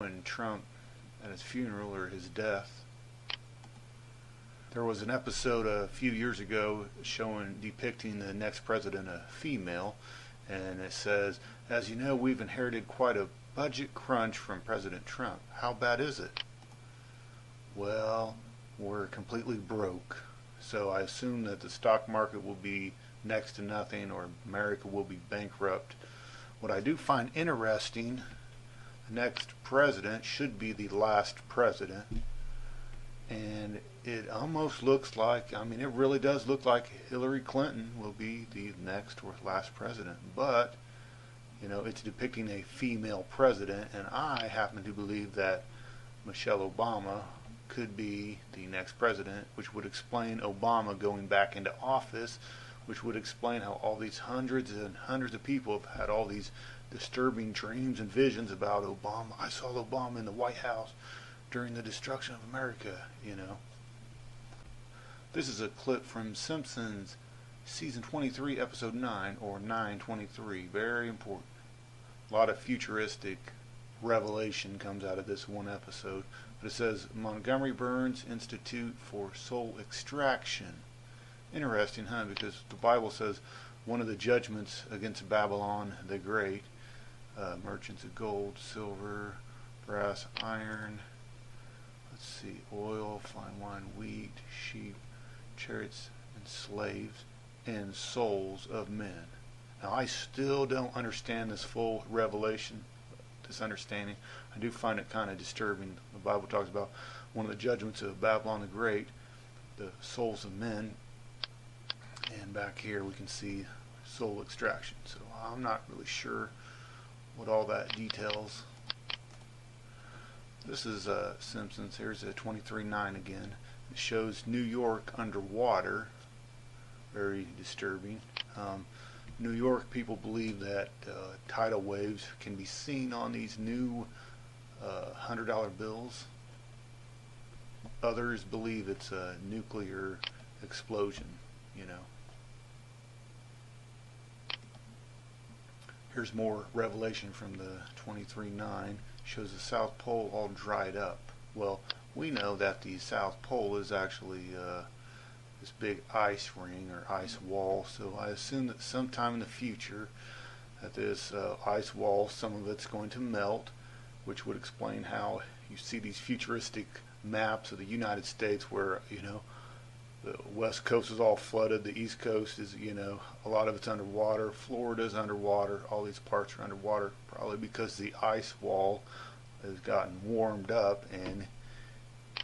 when Trump at his funeral or his death. There was an episode a few years ago depicting the next president, a female, and it says, as you know, we've inherited quite a budget crunch from President Trump. How bad is it? Well, we're completely broke. So I assume that the stock market will be next to nothing or America will be bankrupt. What I do find interesting, the next president should be the last president. And it almost looks like, it really does look like Hillary Clinton will be the next or last president. But, it's depicting a female president, and I happen to believe that Michelle Obama could be the next president, which would explain Obama going back into office, which would explain how all these hundreds and hundreds of people have had all these disturbing dreams and visions about Obama. I saw Obama in the White House during the destruction of America, This is a clip from Simpsons season 23 episode 9 or 923. Very important. A lot of futuristic revelation comes out of this one episode. But it says Montgomery Burns Institute for Soul Extraction. Interesting, huh? Because the Bible says one of the judgments against Babylon the Great, merchants of gold, silver, brass, iron, oil, fine wine, wheat, sheep, chariots, and slaves, and souls of men. Now, I still don't understand this full revelation, this understanding. I do find it kind of disturbing. The Bible talks about one of the judgments of Babylon the Great, the souls of men, and back here we can see soul extraction. So I'm not really sure what all that details. This is Simpsons. Here's a 23:9 again. It shows New York underwater. Very disturbing. New York people believe that tidal waves can be seen on these new $100 bills. Others believe it's a nuclear explosion, Here's more revelation from the 23:9. Shows the South Pole all dried up. Well, we know that the South Pole is actually this big ice ring or ice wall, so I assume that sometime in the future that this ice wall, some of it's going to melt, which would explain how you see these futuristic maps of the United States where, the west coast is all flooded, the east coast is, a lot of it's underwater, Florida's underwater, all these parts are underwater, probably because the ice wall has gotten warmed up and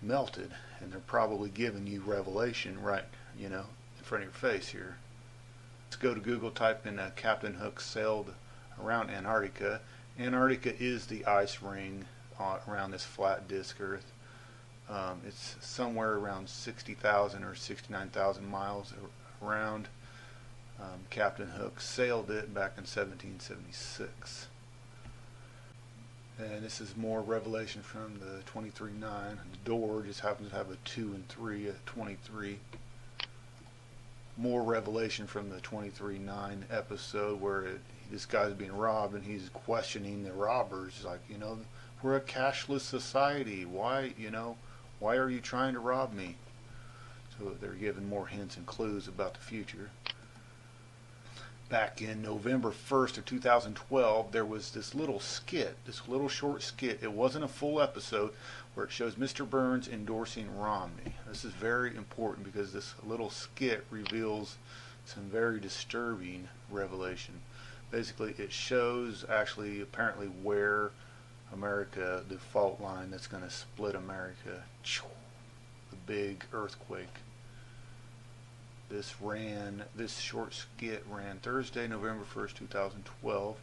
melted, and they're probably giving you revelation right, in front of your face here. Let's go to Google, type in Captain Hook sailed around Antarctica. Antarctica is the ice ring around this flat disk Earth. It's somewhere around 60,000 or 69,000 miles around. Captain Hook sailed it back in 1776. And this is more revelation from the 23:9. The door just happens to have a 2 and 3, a 23. More revelation from the 23:9 episode where this guy's being robbed and he's questioning the robbers. Like, we're a cashless society. Why are you trying to rob me? So they're giving more hints and clues about the future. Back in November 1st of 2012, there was this little short skit. It wasn't a full episode, where it shows Mr. Burns endorsing Romney. This is very important because this little skit reveals some very disturbing revelation. Basically, it shows actually apparently where America, the fault line that's going to split America, the big earthquake. This short skit ran Thursday, November 1st, 2012.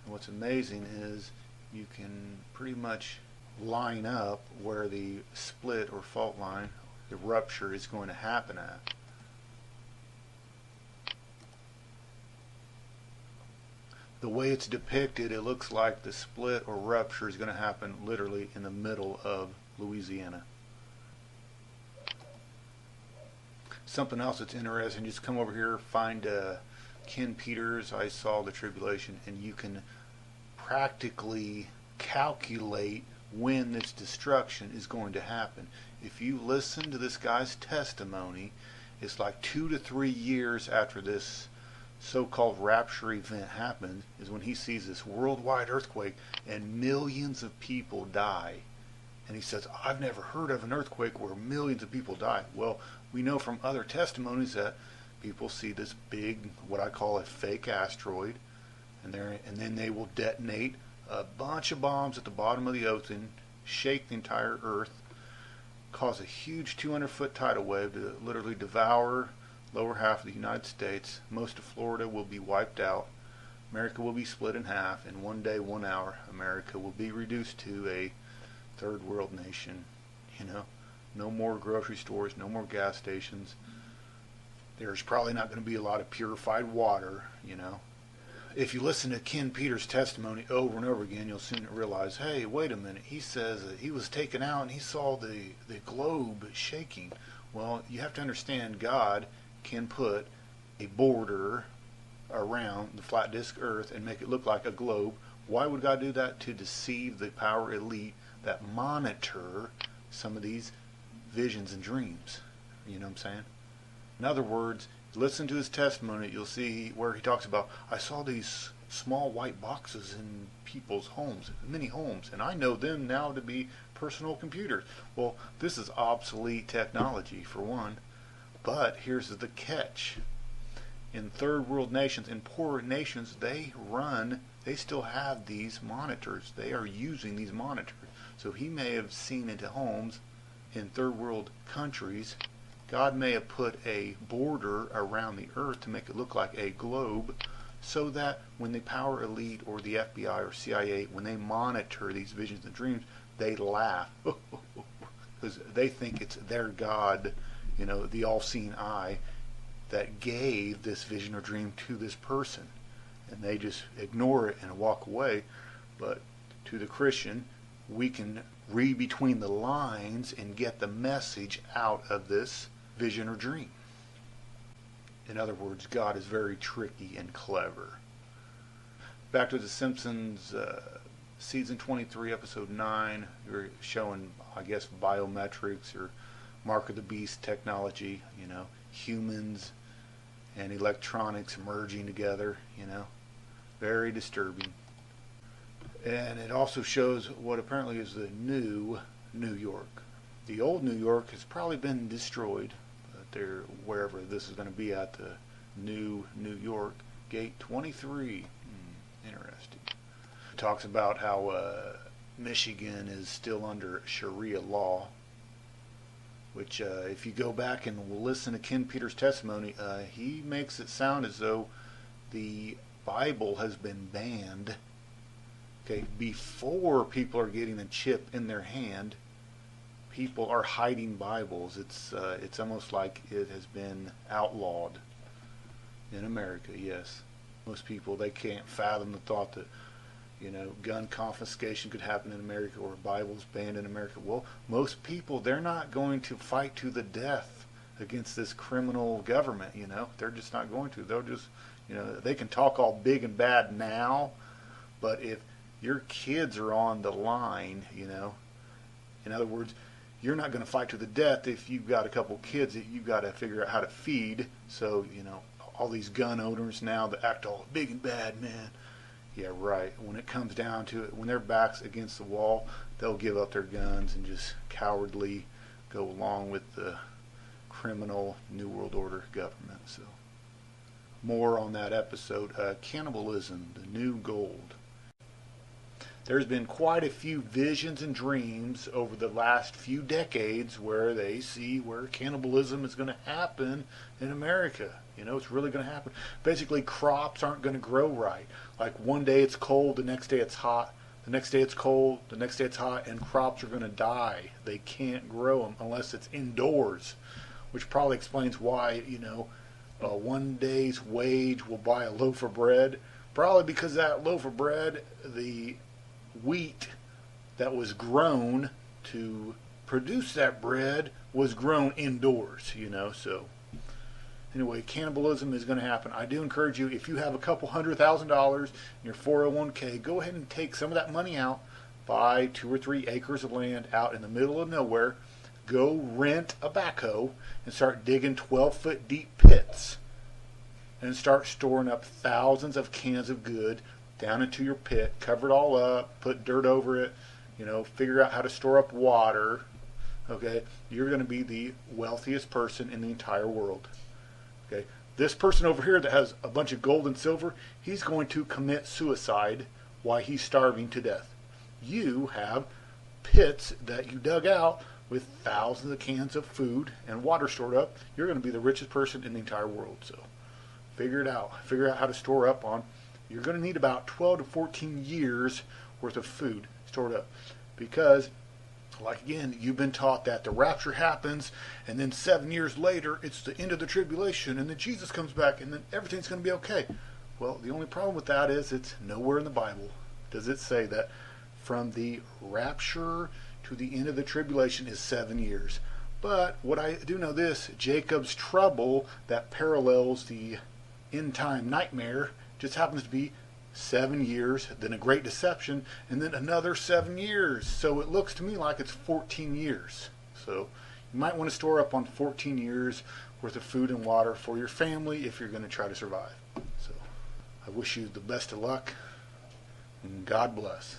And what's amazing is you can pretty much line up where the split or fault line, the rupture, is going to happen at. The way it's depicted, it looks like the split or rupture is going to happen literally in the middle of Louisiana. Something else that's interesting, just come over here, find Ken Peters, I Saw the Tribulation, and you can practically calculate when this destruction is going to happen. If you listen to this guy's testimony, it's like 2 to 3 years after this so-called rapture event happened is when he sees this worldwide earthquake and millions of people die. And he says, I've never heard of an earthquake where millions of people die. Well, we know from other testimonies that people see this big, what I call a fake asteroid, and then they will detonate a bunch of bombs at the bottom of the ocean, shake the entire earth, cause a huge 200-foot tidal wave to literally devour lower half of the United States. Most of Florida will be wiped out. America will be split in half. In 1 day, 1 hour, America will be reduced to a third world nation. No more grocery stores, no more gas stations. There's probably not going to be a lot of purified water. If you listen to Ken Peters' testimony over and over again, you'll soon realize, hey, wait a minute. He says that he was taken out and he saw the globe shaking. Well, you have to understand, God can put a border around the flat disk earth and make it look like a globe. Why would God do that? To deceive the power elite that monitor some of these visions and dreams. You know what I'm saying? In other words, listen to his testimony. You'll see where he talks about, I saw these small white boxes in people's homes, many homes, and I know them now to be personal computers. Well, this is obsolete technology for one, but here's the catch. In third world nations, in poorer nations, they still have these monitors. They are using these monitors. So he may have seen into homes in third world countries. God may have put a border around the earth to make it look like a globe, so that when the power elite or the FBI or CIA, when they monitor these visions and dreams, they laugh because they think it's their God, the all-seeing eye, that gave this vision or dream to this person, and they just ignore it and walk away. But to the Christian, we can read between the lines and get the message out of this vision or dream. In other words, God is very tricky and clever. Back to the Simpsons, season 23, episode 9, we're showing, I guess, biometrics or mark of the beast technology, humans and electronics merging together, very disturbing. And it also shows what apparently is the new New York. The old New York has probably been destroyed, but they're wherever this is going to be at, the new New York, gate 23. Interesting. It talks about how Michigan is still under Sharia law, which if you go back and listen to Ken Peters' testimony, he makes it sound as though the Bible has been banned. Okay, before people are getting a chip in their hand, people are hiding Bibles. It's almost like it has been outlawed in America. Yes, most people, they can't fathom the thought that gun confiscation could happen in America or Bibles banned in America. Well, most people, they're not going to fight to the death against this criminal government. They're just not going to. They'll just they can talk all big and bad now, but if your kids are on the line, in other words, you're not going to fight to the death if you've got a couple kids that you've got to figure out how to feed. So, all these gun owners now that act all big and bad, man. Yeah, right. When it comes down to it, when their back's against the wall, they'll give up their guns and just cowardly go along with the criminal New World Order government. So, more on that episode. Cannibalism, the new gold. There's been quite a few visions and dreams over the last few decades where they see where cannibalism is going to happen in America. It's really going to happen. Basically, crops aren't going to grow right. Like one day it's cold, the next day it's hot, the next day it's cold, the next day it's hot, and crops are going to die. They can't grow them unless it's indoors, which probably explains why, one day's wage will buy a loaf of bread. Probably because that loaf of bread, the wheat that was grown to produce that bread was grown indoors, so anyway, cannibalism is going to happen. I do encourage you, if you have a couple $100,000 in your 401k, go ahead and take some of that money out, buy 2 or 3 acres of land out in the middle of nowhere, go rent a backhoe, and start digging 12-foot deep pits, and start storing up thousands of cans of good down into your pit, cover it all up, put dirt over it, figure out how to store up water. Okay, you're going to be the wealthiest person in the entire world. Okay, this person over here that has a bunch of gold and silver, he's going to commit suicide while he's starving to death. You have pits that you dug out with thousands of cans of food and water stored up. You're going to be the richest person in the entire world. So figure it out. Figure out how to store up on. You're going to need about 12 to 14 years worth of food stored up, because like again, you've been taught that the rapture happens and then 7 years later it's the end of the tribulation and then Jesus comes back and then everything's going to be okay. Well, the only problem with that is it's nowhere in the Bible does it say that from the rapture to the end of the tribulation is 7 years. But what I do know this, Jacob's trouble that parallels the end time nightmare just happens to be 7 years, then a great deception, and then another 7 years. So it looks to me like it's 14 years. So you might want to store up on 14 years worth of food and water for your family if you're going to try to survive. So I wish you the best of luck, and God bless.